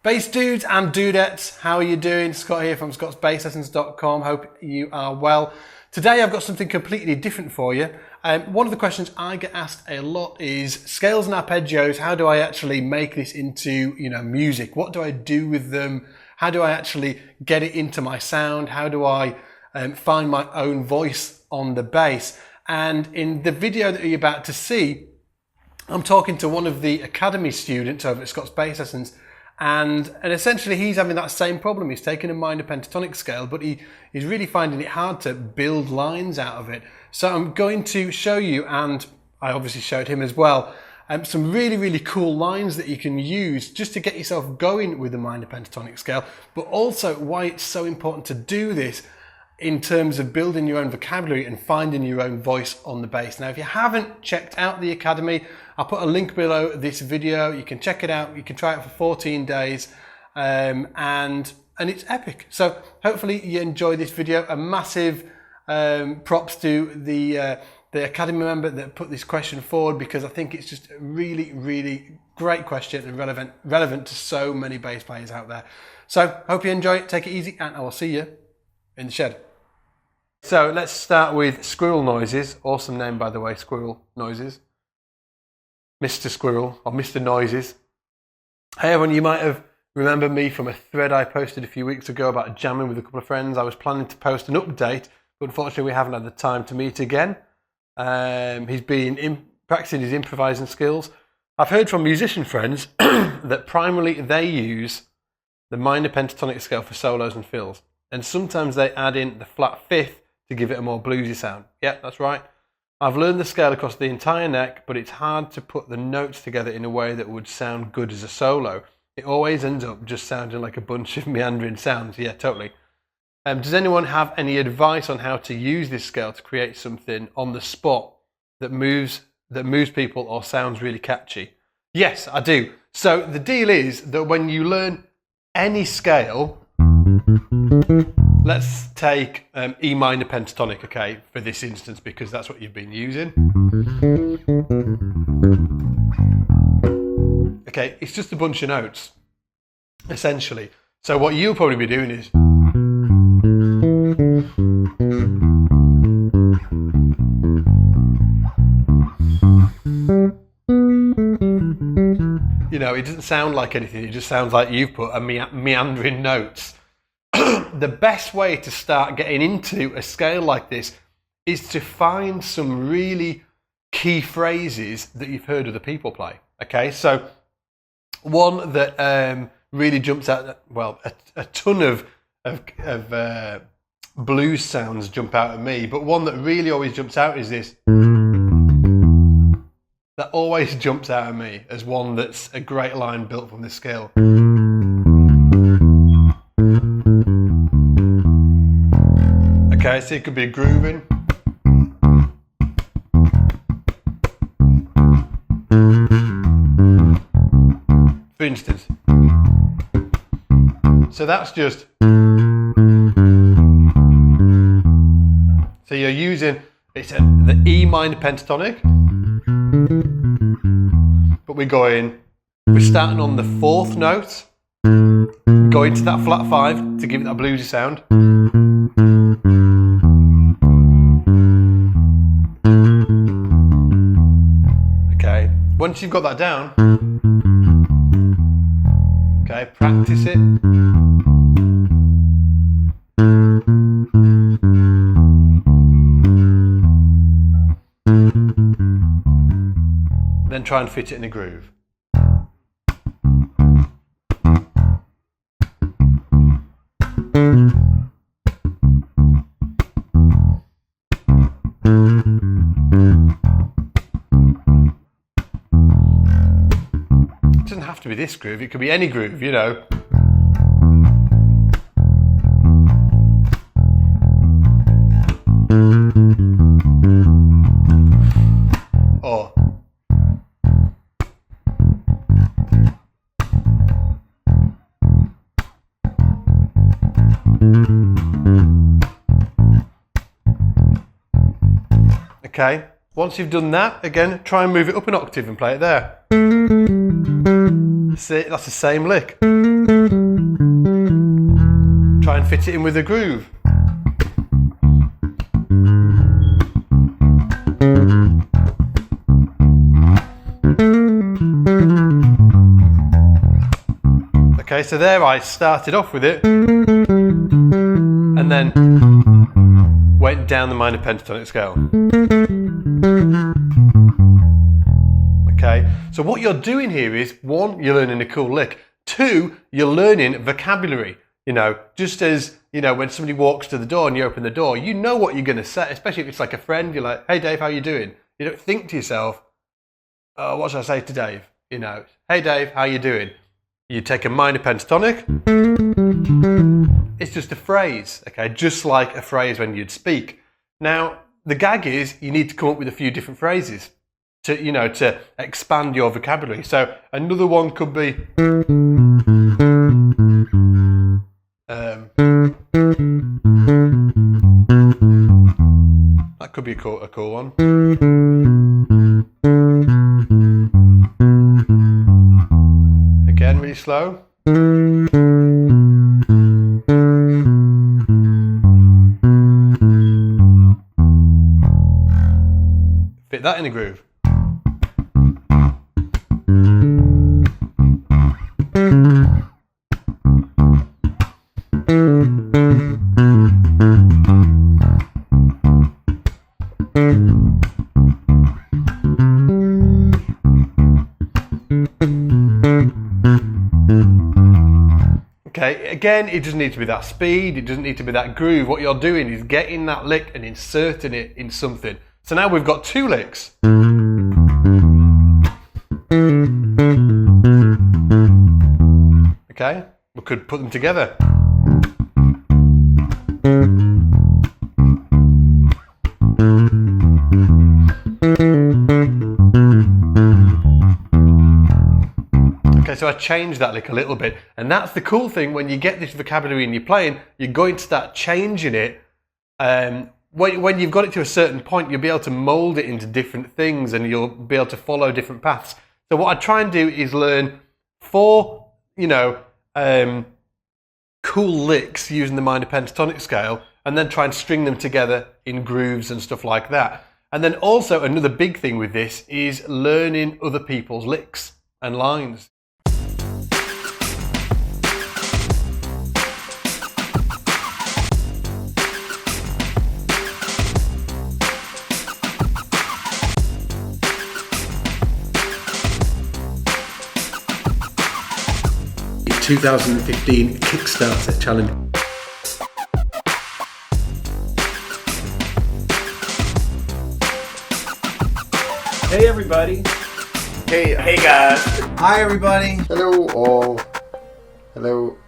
Bass dudes and dudettes, how are you doing? Scott here from scottsbasslessons.com. Hope you are well. Today I've got something completely different for you. One of the questions I get asked a lot is scales and arpeggios. How do I actually make this into music? What do I do with them? How do I actually get it into my sound? How do I find my own voice on the bass? And in the video that you're about to see, I'm talking to one of the academy students over at Scott's Bass Lessons. And essentially he's having that same problem. He's taking a minor pentatonic scale, but he's really finding it hard to build lines out of it. So I'm going to show you, and I obviously showed him as well, some really cool lines that you can use just to get yourself going with the minor pentatonic scale, but also why it's so important to do this in terms of building your own vocabulary and finding your own voice on the bass. Now, if you haven't checked out the Academy, I'll put a link below this video. You can check it out. You can try it for 14 days and it's epic. So hopefully you enjoy this video. A massive props to the Academy member that put this question forward, because I think it's just a really great question and relevant to so many bass players out there. So hope you enjoy it. Take it easy, and I will see you in the shed. So let's start with squirrel noises. Awesome name, by the way, squirrel noises. Mr. Squirrel, or Mr. Noises. Hey everyone, you might have remembered me from a thread I posted a few weeks ago about jamming with a couple of friends. I was planning to post an update, but unfortunately we haven't had the time to meet again. He's been practicing his improvising skills. I've heard from musician friends that primarily they use the minor pentatonic scale for solos and fills. And sometimes they add in the flat fifth to give it a more bluesy sound. Yeah, that's right. I've learned the scale across the entire neck, but it's hard to put the notes together in a way that would sound good as a solo. It always ends up just sounding like a bunch of meandering sounds. Yeah, totally. Does anyone have any advice on how to use this scale to create something on the spot that moves people or sounds really catchy? Yes, I do. So the deal is that when you learn any scale, let's take E minor pentatonic, okay, for this instance, because that's what you've been using. Okay, it's just a bunch of notes, essentially. So what you'll probably be doing is, it doesn't sound like anything. It just sounds like you've put a meandering notes. The best way to start getting into a scale like this is to find some really key phrases that you've heard other people play. Okay, so one that really jumps out, well, a ton of blues sounds jump out at me, but one that really always jumps out is this. That always jumps out at me as one that's a great line built from this scale. Okay, so it could be a grooving. For instance. So that's just. So you're using, it's the E minor pentatonic, but we're starting on the fourth note, going to that flat five to give it that bluesy sound. Okay, once you've got that down, okay, practice it. Then try and fit it in a groove. It doesn't have to be this groove, it could be any groove, Or okay, once you've done that, again, try and move it up an octave and play it there. See, that's the same lick. Try and fit it in with the groove. Okay, so there I started off with it and then went down the minor pentatonic scale. Okay, so what you're doing here is, one, you're learning a cool lick. Two, you're learning vocabulary. You know, just as, you know, when somebody walks to the door and you open the door, you know what you're going to say, especially if it's like a friend. You're like, hey Dave, how you doing? You don't think to yourself, oh, what should I say to Dave? You know, hey Dave, how you doing? You take a minor pentatonic. It's just a phrase, okay? Just like a phrase when you'd speak. Now, the gag is you need to come up with a few different phrases to, you know, to expand your vocabulary. So another one could be that could be a cool one. Again, really slow. Fit that in a groove. Okay, again, it doesn't need to be that speed, it doesn't need to be that groove. What you're doing is getting that lick and inserting it in something. So now we've got two licks. Okay, we could put them together. Okay, so I changed that lick a little bit, and that's the cool thing. When you get this vocabulary and you're playing, you're going to start changing it. When you've got it to a certain point, you'll be able to mold it into different things, and you'll be able to follow different paths. So what I try and do is learn 4, you know, cool licks using the minor pentatonic scale, and then try and string them together in grooves and stuff like that. And then also another big thing with this is learning other people's licks and lines. The 2015 Kickstarter challenge. Hey everybody. Hey guys. Hi everybody. Hello all. Hello